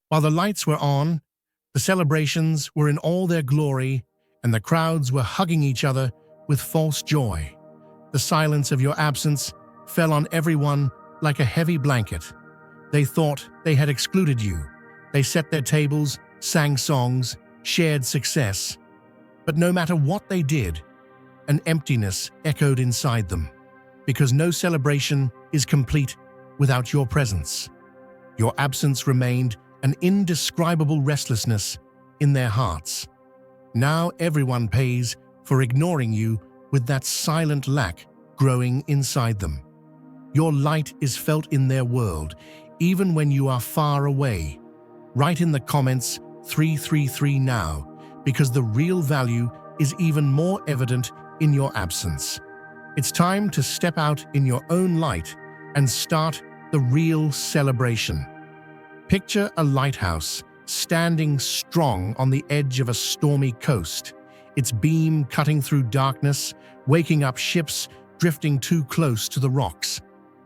While the lights were on, the celebrations were in all their glory, and the crowds were hugging each other with false joy. The silence of your absence fell on everyone like a heavy blanket. They thought they had excluded you. They set their tables, sang songs, shared success. But no matter what they did, an emptiness echoed inside them, because no celebration is complete without your presence. Your absence remained an indescribable restlessness in their hearts. Now everyone pays for ignoring you with that silent lack growing inside them. Your light is felt in their world, even when you are far away. Write in the comments 333 now, because the real value is even more evident in your absence. It's time to step out in your own light and start the real celebration. Picture a lighthouse standing strong on the edge of a stormy coast, its beam cutting through darkness, waking up ships drifting too close to the rocks.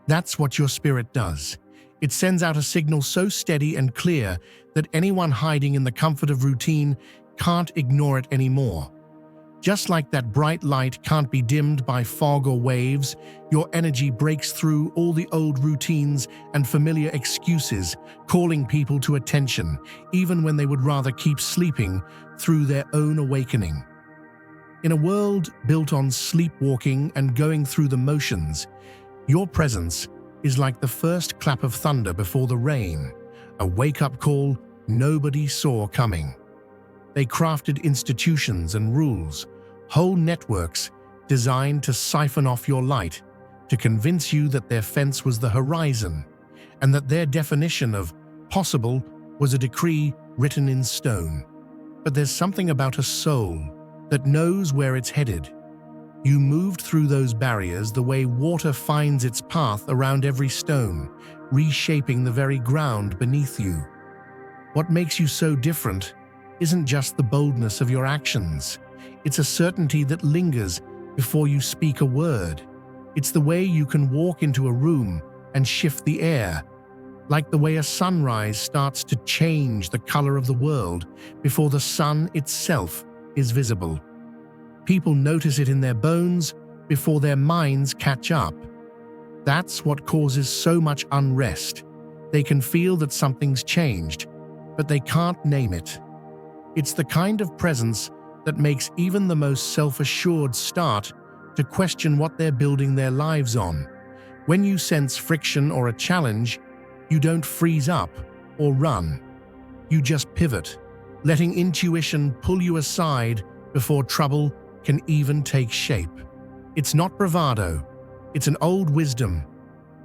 That's what your spirit does. It sends out a signal so steady and clear that anyone hiding in the comfort of routine can't ignore it anymore. Just like that bright light can't be dimmed by fog or waves, your energy breaks through all the old routines and familiar excuses, calling people to attention, even when they would rather keep sleeping through their own awakening. In a world built on sleepwalking and going through the motions, your presence is like the first clap of thunder before the rain, a wake-up call nobody saw coming. They crafted institutions and rules, whole networks designed to siphon off your light, to convince you that their fence was the horizon, and that their definition of possible was a decree written in stone. But there's something about a soul that knows where it's headed. You moved through those barriers the way water finds its path around every stone, reshaping the very ground beneath you. What makes you so different isn't just the boldness of your actions. It's a certainty that lingers before you speak a word. It's the way you can walk into a room and shift the air, like the way a sunrise starts to change the color of the world before the sun itself is visible. People notice it in their bones before their minds catch up. That's what causes so much unrest. They can feel that something's changed, but they can't name it. It's the kind of presence that makes even the most self-assured start to question what they're building their lives on. When you sense friction or a challenge, you don't freeze up or run. You just pivot, letting intuition pull you aside before trouble can even take shape. It's not bravado, it's an old wisdom,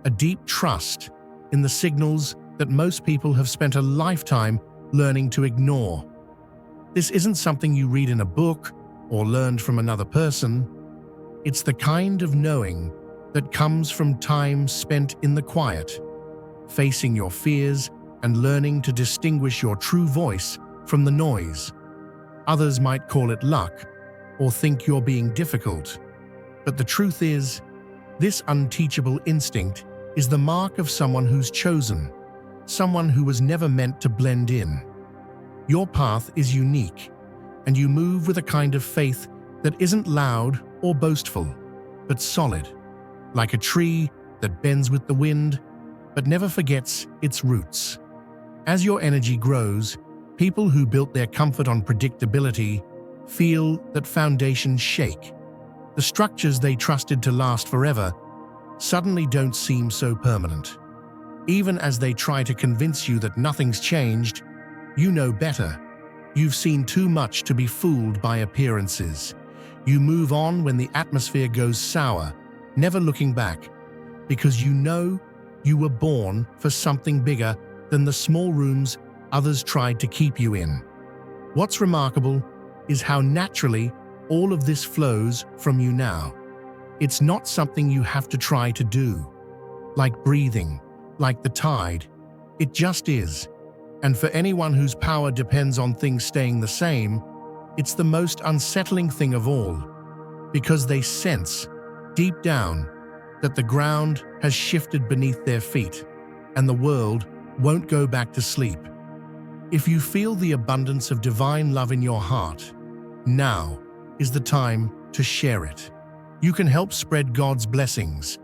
a deep trust in the signals that most people have spent a lifetime learning to ignore. This isn't something you read in a book or learned from another person. It's the kind of knowing that comes from time spent in the quiet, facing your fears and learning to distinguish your true voice from the noise. Others might call it luck or think you're being difficult, but the truth is, this unteachable instinct is the mark of someone who's chosen, someone who was never meant to blend in. Your path is unique, and you move with a kind of faith that isn't loud or boastful, but solid, like a tree that bends with the wind, but never forgets its roots. As your energy grows, people who built their comfort on predictability feel that foundations shake. The structures they trusted to last forever suddenly don't seem so permanent. Even as they try to convince you that nothing's changed, you know better. You've seen too much to be fooled by appearances. You move on when the atmosphere goes sour, never looking back, because you know you were born for something bigger than the small rooms others tried to keep you in. What's remarkable is how naturally all of this flows from you now. It's not something you have to try to do, like breathing, like the tide. It just is. And for anyone whose power depends on things staying the same, it's the most unsettling thing of all, because they sense, deep down, that the ground has shifted beneath their feet, and the world won't go back to sleep. If you feel the abundance of divine love in your heart, now is the time to share it. You can help spread God's blessings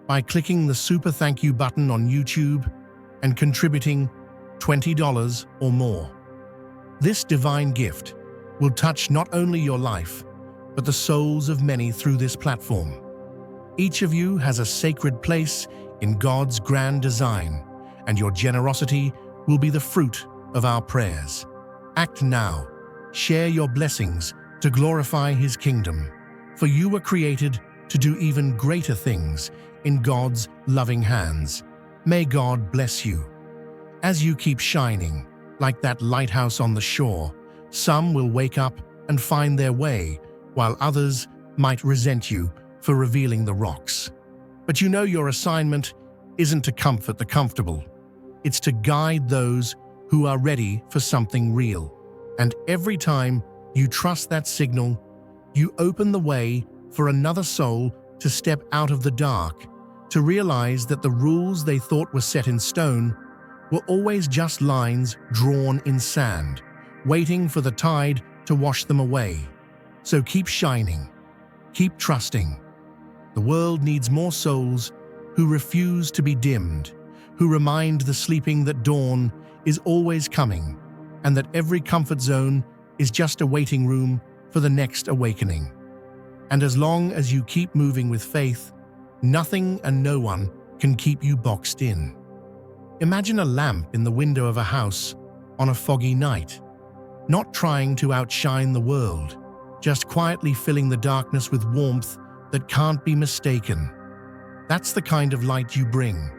by clicking the super thank you button on YouTube and contributing $20 or more. This divine gift will touch not only your life, but the souls of many through this platform. Each of you has a sacred place in God's grand design, and your generosity will be the fruit of our prayers. Act now. Share your blessings to glorify His kingdom, for you were created to do even greater things in God's loving hands. May God bless you. As you keep shining, like that lighthouse on the shore, some will wake up and find their way, while others might resent you for revealing the rocks. But you know your assignment isn't to comfort the comfortable. It's to guide those who are ready for something real. And every time you trust that signal, you open the way for another soul to step out of the dark, to realize that the rules they thought were set in stone were always just lines drawn in sand, waiting for the tide to wash them away. So keep shining, keep trusting. The world needs more souls who refuse to be dimmed, who remind the sleeping that dawn is always coming, and that every comfort zone is just a waiting room for the next awakening. And as long as you keep moving with faith, nothing and no one can keep you boxed in. Imagine a lamp in the window of a house on a foggy night, not trying to outshine the world, just quietly filling the darkness with warmth that can't be mistaken. That's the kind of light you bring.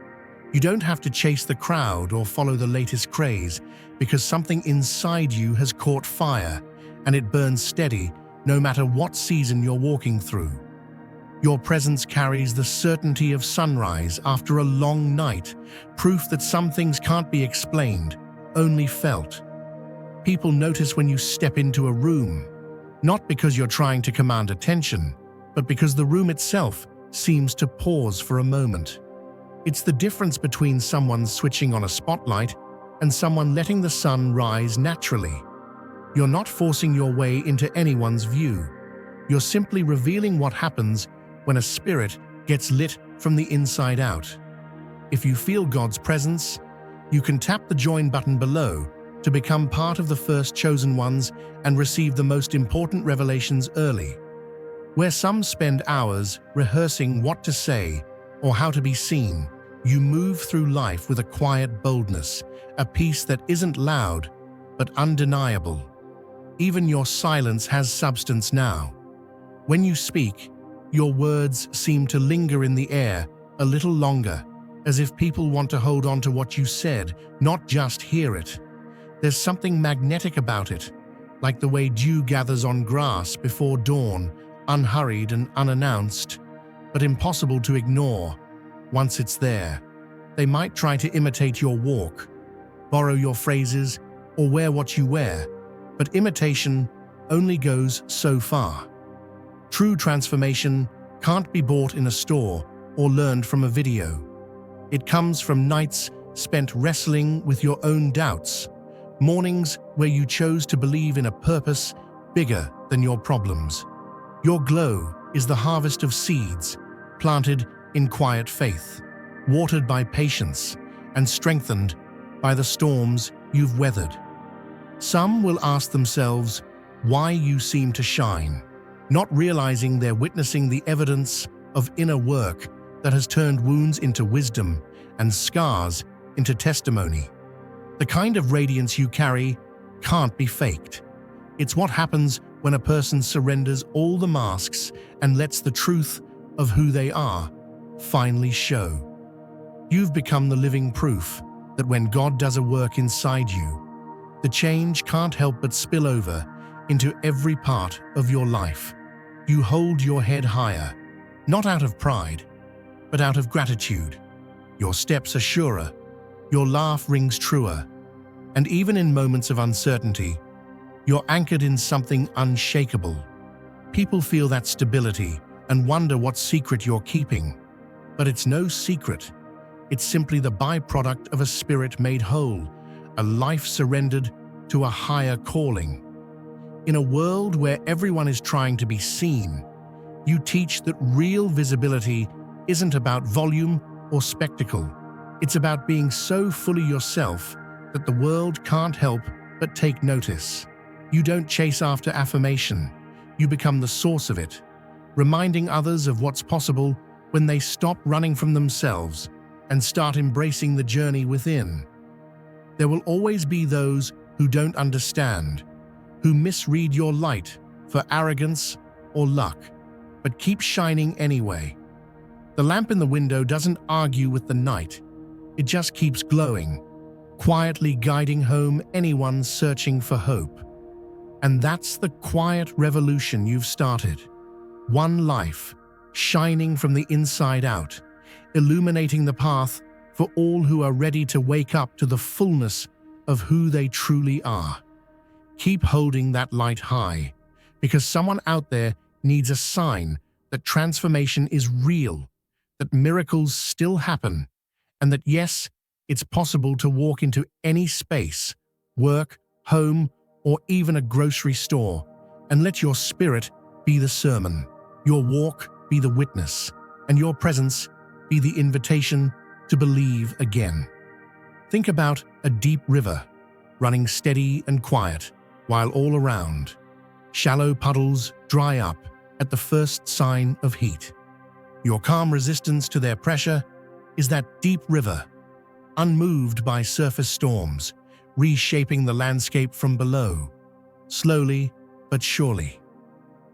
You don't have to chase the crowd or follow the latest craze, because something inside you has caught fire and it burns steady no matter what season you're walking through. Your presence carries the certainty of sunrise after a long night, proof that some things can't be explained, only felt. People notice when you step into a room, not because you're trying to command attention, but because the room itself seems to pause for a moment. It's the difference between someone switching on a spotlight and someone letting the sun rise naturally. You're not forcing your way into anyone's view. You're simply revealing what happens when a spirit gets lit from the inside out. If you feel God's presence, you can tap the join button below to become part of the first chosen ones and receive the most important revelations early. Where some spend hours rehearsing what to say or how to be seen, you move through life with a quiet boldness, a peace that isn't loud but undeniable. Even your silence has substance now. When you speak, your words seem to linger in the air a little longer, as if people want to hold on to what you said, not just hear it. There's something magnetic about it, like the way dew gathers on grass before dawn, unhurried and unannounced, but impossible to ignore. Once it's there, they might try to imitate your walk, borrow your phrases, or wear what you wear, but imitation only goes so far. True transformation can't be bought in a store or learned from a video. It comes from nights spent wrestling with your own doubts, mornings where you chose to believe in a purpose bigger than your problems. Your glow is the harvest of seeds planted in quiet faith, watered by patience, and strengthened by the storms you've weathered. Some will ask themselves why you seem to shine, not realizing they're witnessing the evidence of inner work that has turned wounds into wisdom and scars into testimony. The kind of radiance you carry can't be faked. It's what happens when a person surrenders all the masks and lets the truth of who they are finally show. You've become the living proof that when God does a work inside you, the change can't help but spill over into every part of your life. You hold your head higher, not out of pride, but out of gratitude. Your steps are surer, your laugh rings truer, and even in moments of uncertainty, you're anchored in something unshakable. People feel that stability and wonder what secret you're keeping. But it's no secret. It's simply the byproduct of a spirit made whole, a life surrendered to a higher calling. In a world where everyone is trying to be seen, you teach that real visibility isn't about volume or spectacle. It's about being so fully yourself that the world can't help but take notice. You don't chase after affirmation. You become the source of it, reminding others of what's possible when they stop running from themselves and start embracing the journey within. There will always be those who don't understand, who misread your light for arrogance or luck, but keep shining anyway. The lamp in the window doesn't argue with the night. It just keeps glowing, quietly guiding home anyone searching for hope. And that's the quiet revolution you've started. One life, shining from the inside out, illuminating the path for all who are ready to wake up to the fullness of who they truly are. Keep holding that light high, because someone out there needs a sign that transformation is real, that miracles still happen, and that yes, it's possible to walk into any space, work, home, or even a grocery store, and let your spirit be the sermon, your walk be the witness, and your presence be the invitation to believe again. Think about a deep river, running steady and quiet, while all around, shallow puddles dry up at the first sign of heat. Your calm resistance to their pressure is that deep river, unmoved by surface storms, reshaping the landscape from below, slowly but surely.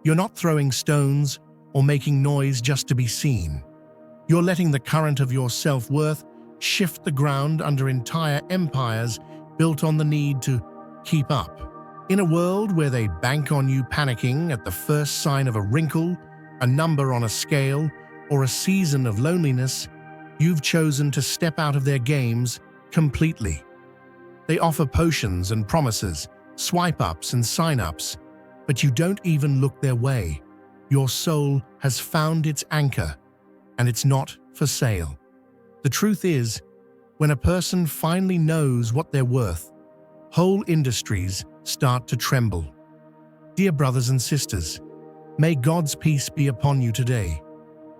You're not throwing stones or making noise just to be seen. You're letting the current of your self-worth shift the ground under entire empires built on the need to keep up. In a world where they bank on you panicking at the first sign of a wrinkle, a number on a scale, or a season of loneliness, you've chosen to step out of their games completely. They offer potions and promises, swipe-ups and sign-ups, but you don't even look their way. Your soul has found its anchor, and it's not for sale. The truth is, when a person finally knows what they're worth, whole industries start to tremble. Dear brothers and sisters, may God's peace be upon you today.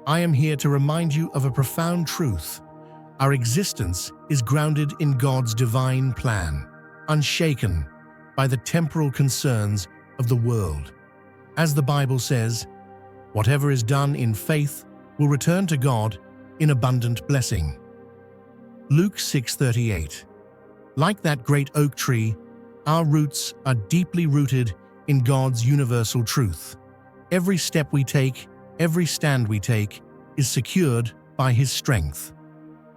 I am here to remind you of a profound truth. Our existence is grounded in God's divine plan, unshaken by the temporal concerns of the world. As the Bible says, whatever is done in faith will return to God in abundant blessing. Luke 6:38. Like that great oak tree, our roots are deeply rooted in God's universal truth. Every step we take, every stand we take, is secured by His strength.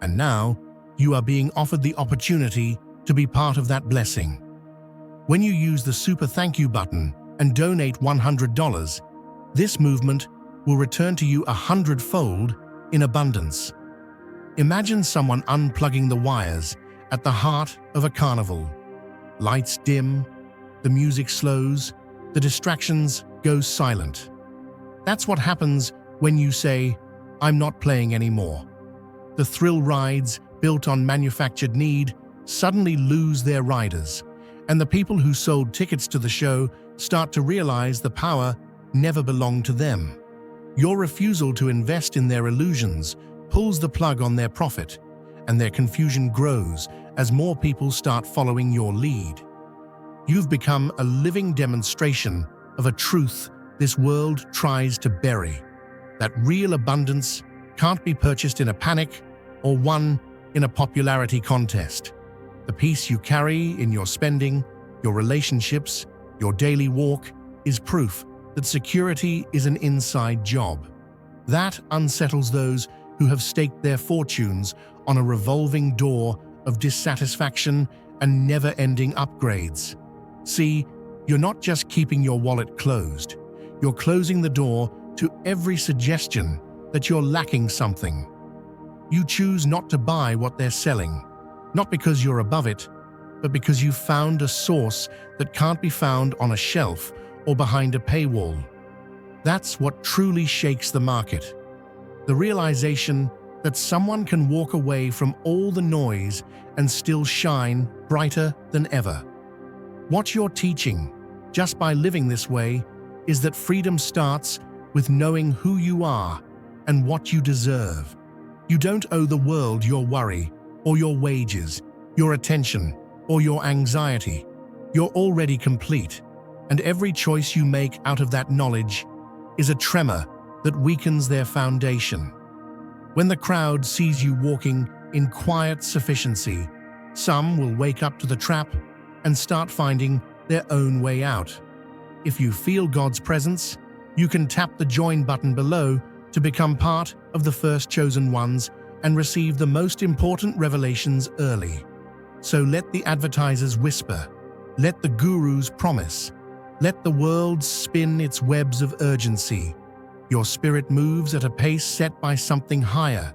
And now, you are being offered the opportunity to be part of that blessing. When you use the Super Thank You button and donate $100, this movement will return to you 100-fold in abundance. Imagine someone unplugging the wires at the heart of a carnival. Lights dim, the music slows, the distractions go silent. That's what happens when you say, "I'm not playing anymore." The thrill rides, built on manufactured need, suddenly lose their riders, and the people who sold tickets to the show start to realize the power never belonged to them. Your refusal to invest in their illusions pulls the plug on their profit, and their confusion grows as more people start following your lead. You've become a living demonstration of a truth this world tries to bury, that real abundance can't be purchased in a panic or won in a popularity contest. The peace you carry in your spending, your relationships, your daily walk is proof that security is an inside job. That unsettles those who have staked their fortunes on a revolving door of dissatisfaction and never-ending upgrades. See, you're not just keeping your wallet closed, you're closing the door to every suggestion that you're lacking something. You choose not to buy what they're selling, not because you're above it, but because you've found a source that can't be found on a shelf or behind a paywall. That's what truly shakes the market. The realization that someone can walk away from all the noise and still shine brighter than ever. What you're teaching, just by living this way, is that freedom starts with knowing who you are and what you deserve. You don't owe the world your worry or your wages, your attention or your anxiety. You're already complete, and every choice you make out of that knowledge is a tremor that weakens their foundation. When the crowd sees you walking in quiet sufficiency, some will wake up to the trap and start finding their own way out. If you feel God's presence, you can tap the join button below to become part of the first chosen ones and receive the most important revelations early. So let the advertisers whisper, let the gurus promise, let the world spin its webs of urgency. Your spirit moves at a pace set by something higher.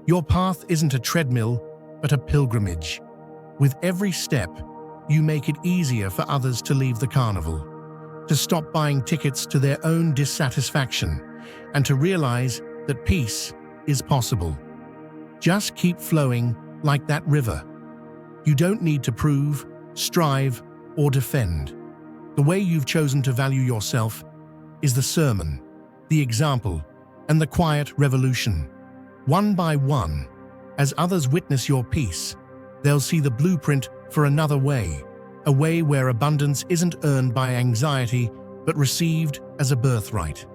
Your path isn't a treadmill, but a pilgrimage. With every step, you make it easier for others to leave the carnival, to stop buying tickets to their own dissatisfaction, and to realize that peace is possible. Just keep flowing like that river. You don't need to prove, strive, or defend. The way you've chosen to value yourself is the sermon, the example, and the quiet revolution. One by one, as others witness your peace, they'll see the blueprint for another way, a way where abundance isn't earned by anxiety, but received as a birthright.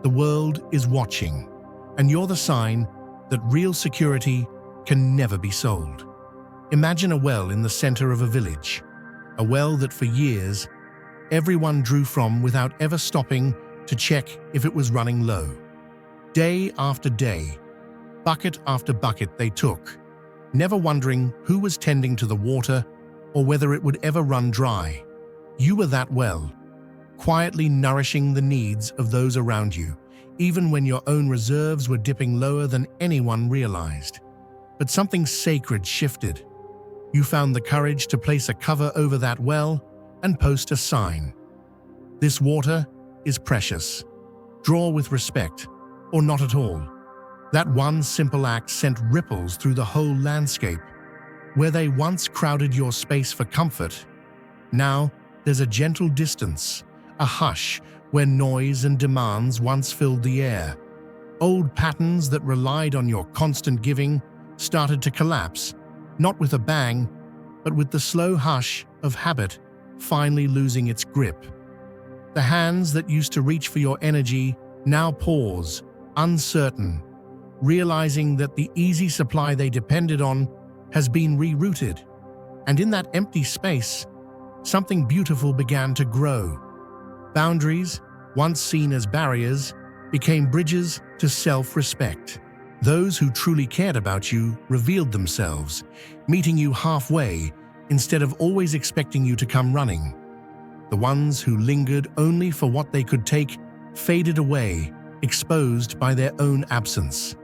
The world is watching, and you're the sign that real security can never be sold. Imagine a well in the center of a village, a well that for years everyone drew from without ever stopping to check if it was running low. Day after day, bucket after bucket they took, never wondering who was tending to the water or whether it would ever run dry. You were that well, quietly nourishing the needs of those around you, even when your own reserves were dipping lower than anyone realized. But something sacred shifted. You found the courage to place a cover over that well and post a sign. This water is precious. Draw with respect, or not at all. That one simple act sent ripples through the whole landscape. Where they once crowded your space for comfort, now there's a gentle distance, a hush where noise and demands once filled the air. Old patterns that relied on your constant giving started to collapse, not with a bang, but with the slow hush of habit finally losing its grip. The hands that used to reach for your energy now pause, uncertain, realizing that the easy supply they depended on has been rerouted. And in that empty space, something beautiful began to grow. Boundaries, once seen as barriers, became bridges to self-respect. Those who truly cared about you revealed themselves, meeting you halfway instead of always expecting you to come running. The ones who lingered only for what they could take faded away, exposed by their own absence.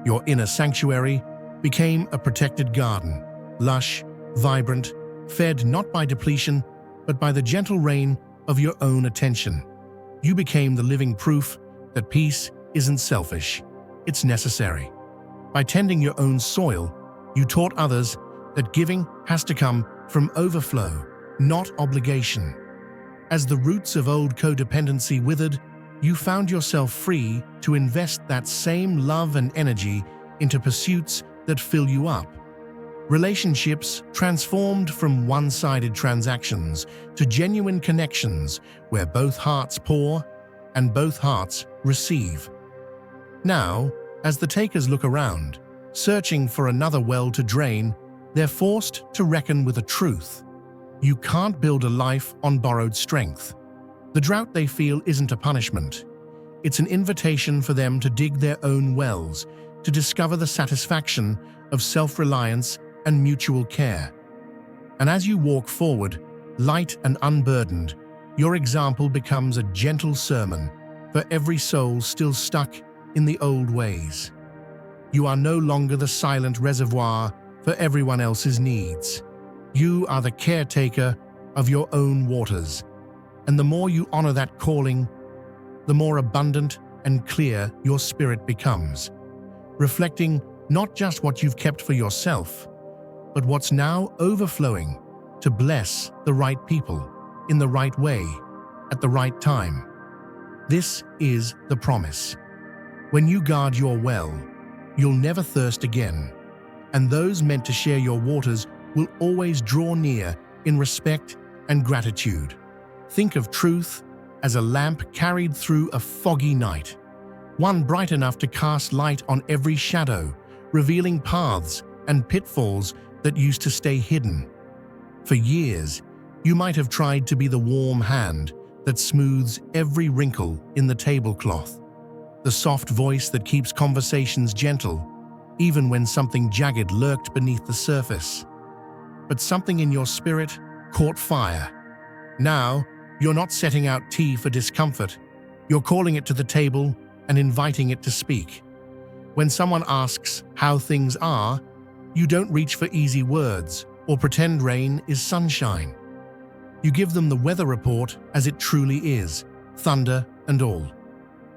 Your inner sanctuary became a protected garden, lush, vibrant, fed not by depletion, but by the gentle rain of your own attention. You became the living proof that peace isn't selfish, it's necessary. By tending your own soil, you taught others that giving has to come from overflow, not obligation. As the roots of old codependency withered, you found yourself free to invest that same love and energy into pursuits that fill you up. Relationships transformed from one-sided transactions to genuine connections where both hearts pour and both hearts receive. Now, as the takers look around, searching for another well to drain, they're forced to reckon with a truth. You can't build a life on borrowed strength. The drought they feel isn't a punishment. It's an invitation for them to dig their own wells, to discover the satisfaction of self-reliance and mutual care. And as you walk forward, light and unburdened, your example becomes a gentle sermon for every soul still stuck in the old ways. You are no longer the silent reservoir for everyone else's needs. You are the caretaker of your own waters. And the more you honor that calling, the more abundant and clear your spirit becomes, reflecting not just what you've kept for yourself, but what's now overflowing to bless the right people in the right way at the right time. This is the promise. When you guard your well, you'll never thirst again, and those meant to share your waters will always draw near in respect and gratitude. Think of truth as a lamp carried through a foggy night, one bright enough to cast light on every shadow, revealing paths and pitfalls that used to stay hidden. For years, you might have tried to be the warm hand that smooths every wrinkle in the tablecloth, the soft voice that keeps conversations gentle, even when something jagged lurked beneath the surface. But something in your spirit caught fire. Now, you're not setting out tea for discomfort. You're calling it to the table and inviting it to speak. When someone asks how things are, you don't reach for easy words or pretend rain is sunshine. You give them the weather report as it truly is, thunder and all.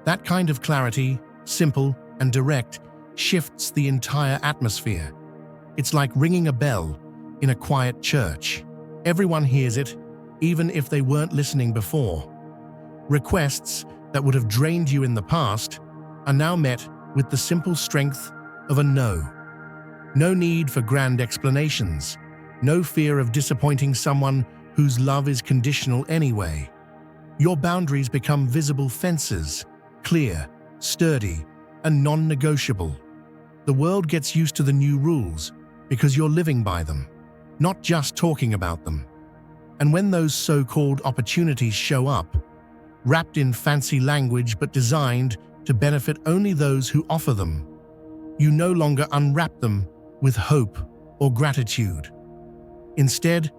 That kind of clarity, simple and direct, shifts the entire atmosphere. It's like ringing a bell in a quiet church. Everyone hears it, even if they weren't listening before. Requests that would have drained you in the past are now met with the simple strength of a no. No need for grand explanations, no fear of disappointing someone whose love is conditional anyway. Your boundaries become visible fences, clear, sturdy, and non-negotiable. The world gets used to the new rules because you're living by them, not just talking about them. And when those so-called opportunities show up, wrapped in fancy language but designed to benefit only those who offer them, you no longer unwrap them with hope or gratitude. Instead,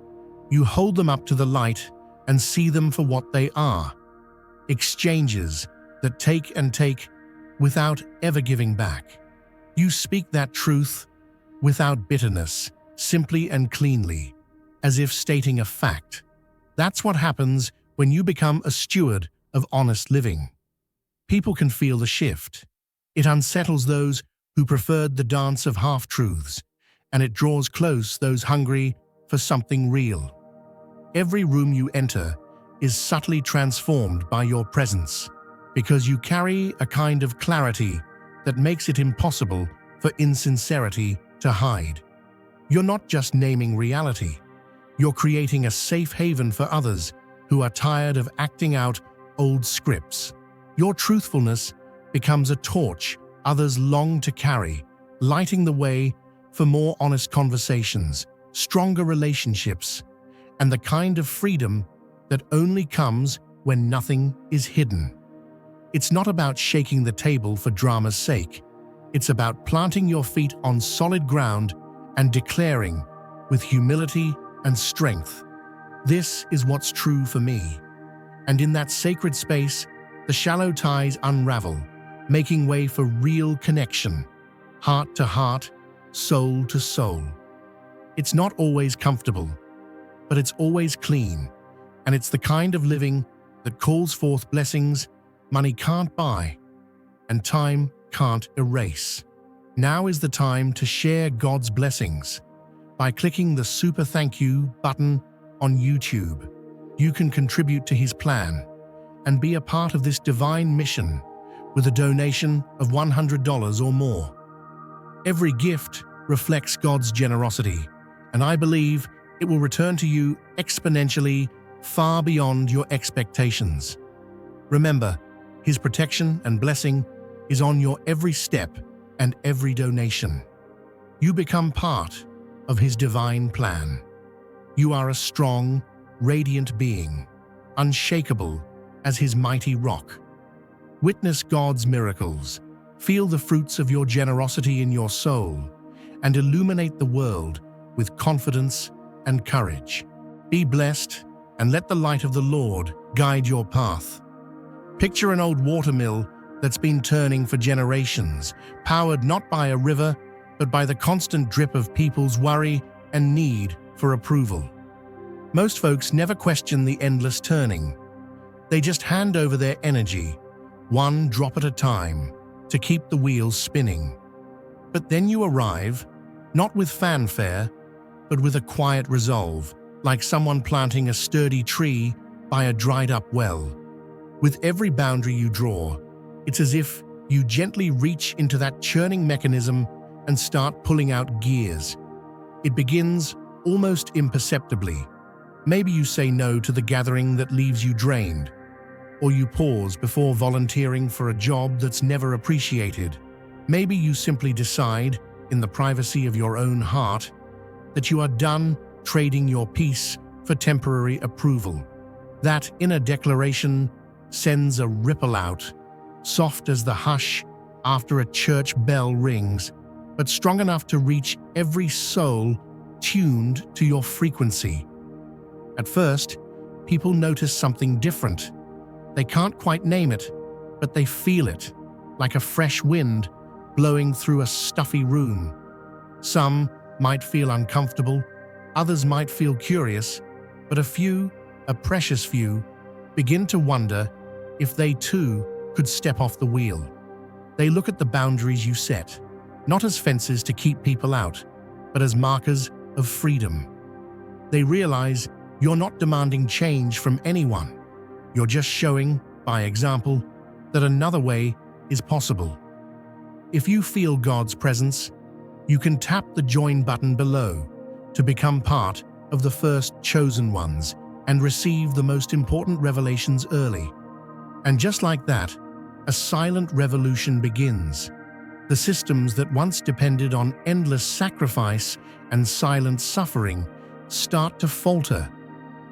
you hold them up to the light and see them for what they are: exchanges that take and take without ever giving back. You speak that truth without bitterness, simply and cleanly, as if stating a fact. That's what happens when you become a steward of honest living. People can feel the shift. It unsettles those who preferred the dance of half-truths, and it draws close those hungry for something real. Every room you enter is subtly transformed by your presence, because you carry a kind of clarity that makes it impossible for insincerity to hide. You're not just naming reality, you're creating a safe haven for others who are tired of acting out old scripts. Your truthfulness becomes a torch others long to carry, lighting the way for more honest conversations, stronger relationships, and the kind of freedom that only comes when nothing is hidden. It's not about shaking the table for drama's sake. It's about planting your feet on solid ground and declaring, with humility and strength, "This is what's true for me." And in that sacred space, the shallow ties unravel, making way for real connection, heart to heart, soul to soul. It's not always comfortable, but it's always clean, and it's the kind of living that calls forth blessings money can't buy and time can't erase. Now is the time to share God's blessings. By clicking the super thank you button on YouTube, you can contribute to His plan and be a part of this divine mission with a donation of $100 or more. Every gift reflects God's generosity, and I believe it will return to you exponentially, far beyond your expectations. Remember, His protection and blessing is on your every step and every donation. You become part of His divine plan. You are a strong, radiant being, unshakable as His mighty rock. Witness God's miracles, feel the fruits of your generosity in your soul, and illuminate the world with confidence and courage. Be blessed, and let the light of the Lord guide your path. Picture an old watermill that's been turning for generations, powered not by a river, but by the constant drip of people's worry and need for approval. Most folks never question the endless turning. They just hand over their energy, one drop at a time, to keep the wheels spinning. But then you arrive, not with fanfare, but with a quiet resolve, like someone planting a sturdy tree by a dried-up well. With every boundary you draw, it's as if you gently reach into that churning mechanism and start pulling out gears. It begins almost imperceptibly. Maybe you say no to the gathering that leaves you drained, or you pause before volunteering for a job that's never appreciated. Maybe you simply decide, in the privacy of your own heart, that you are done trading your peace for temporary approval. That inner declaration sends a ripple out, soft as the hush after a church bell rings, but strong enough to reach every soul tuned to your frequency. At first, people notice something different. They can't quite name it, but they feel it, like a fresh wind blowing through a stuffy room. Some might feel uncomfortable, others might feel curious, but a few, a precious few, begin to wonder if they too could step off the wheel. They look at the boundaries you set, not as fences to keep people out, but as markers of freedom. They realize you're not demanding change from anyone. You're just showing, by example, that another way is possible. If you feel God's presence, you can tap the join button below to become part of the first chosen ones and receive the most important revelations early. And just like that, a silent revolution begins. The systems that once depended on endless sacrifice and silent suffering start to falter.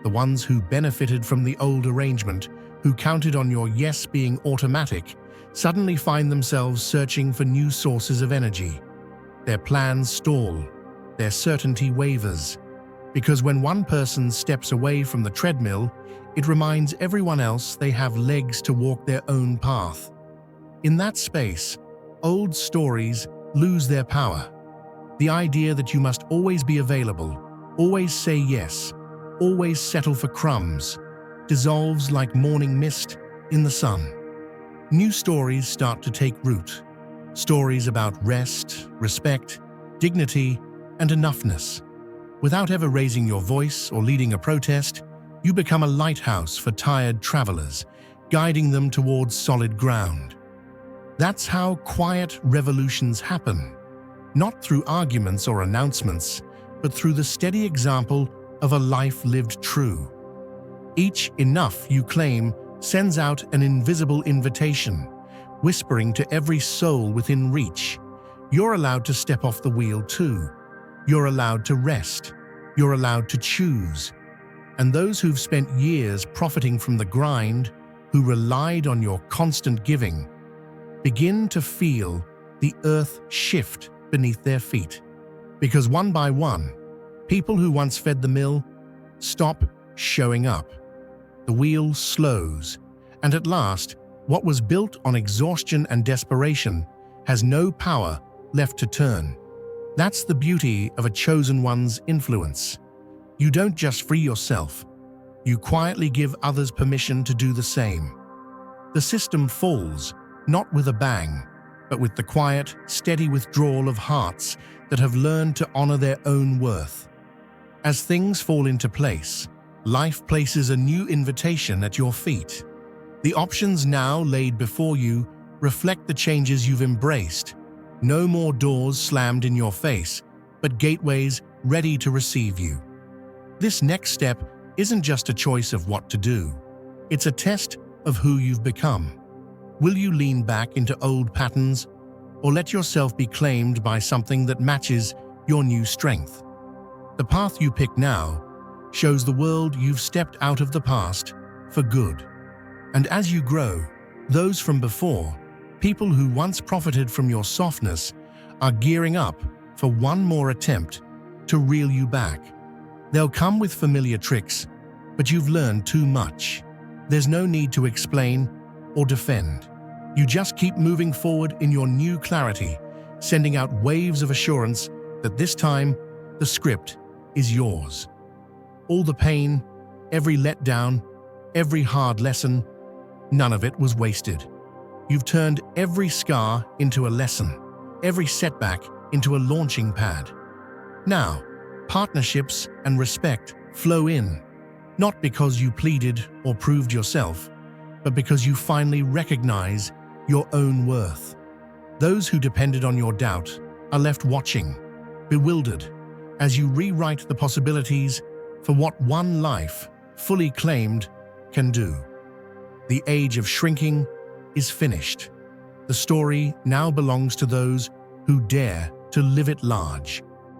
The ones who benefited from the old arrangement, who counted on your yes being automatic, suddenly find themselves searching for new sources of energy. Their plans stall, their certainty wavers, because when one person steps away from the treadmill, it reminds everyone else they have legs to walk their own path. In that space, old stories lose their power. The idea that you must always be available, always say yes, always settle for crumbs, dissolves like morning mist in the sun. New stories start to take root. Stories about rest, respect, dignity, and enoughness. Without ever raising your voice or leading a protest, you become a lighthouse for tired travelers, guiding them towards solid ground. That's how quiet revolutions happen, not through arguments or announcements, but through the steady example of a life lived true. Each enough, you claim, sends out an invisible invitation, whispering to every soul within reach, you're allowed to step off the wheel too. You're allowed to rest. You're allowed to choose. And those who've spent years profiting from the grind, who relied on your constant giving, begin to feel the earth shift beneath their feet. Because one by one, people who once fed the mill stop showing up. The wheel slows, and at last, what was built on exhaustion and desperation has no power left to turn. That's the beauty of a chosen one's influence. You don't just free yourself, you quietly give others permission to do the same. The system falls, not with a bang, but with the quiet, steady withdrawal of hearts that have learned to honor their own worth. As things fall into place, life places a new invitation at your feet. The options now laid before you reflect the changes you've embraced. No more doors slammed in your face, but gateways ready to receive you. This next step isn't just a choice of what to do. It's a test of who you've become. Will you lean back into old patterns, or let yourself be claimed by something that matches your new strength? The path you pick now shows the world you've stepped out of the past for good. And as you grow, those from before, people who once profited from your softness, are gearing up for one more attempt to reel you back. They'll come with familiar tricks, but you've learned too much. There's no need to explain or defend. You just keep moving forward in your new clarity, sending out waves of assurance that this time, the script is yours. All the pain, every letdown, every hard lesson, none of it was wasted. You've turned every scar into a lesson, every setback into a launching pad. Now, partnerships and respect flow in, not because you pleaded or proved yourself, but because you finally recognize your own worth. Those who depended on your doubt are left watching, bewildered, as you rewrite the possibilities for what one life, fully claimed, can do. The age of shrinking is finished. The story now belongs to those who dare to live it large.